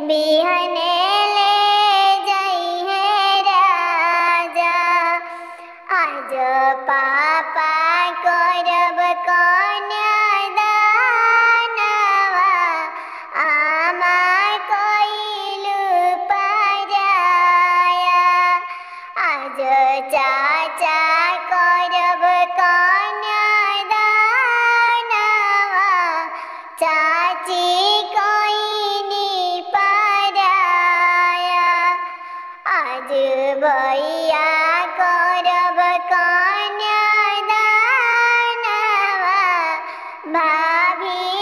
बिहने ले जाई है राजा। आज पापा करब कन्यादानवा आमा कइलु पराया। आज चाचा करब कन्यादानवा चाची कइनी पराया। आज भैया करब कन्यादानवा भाभी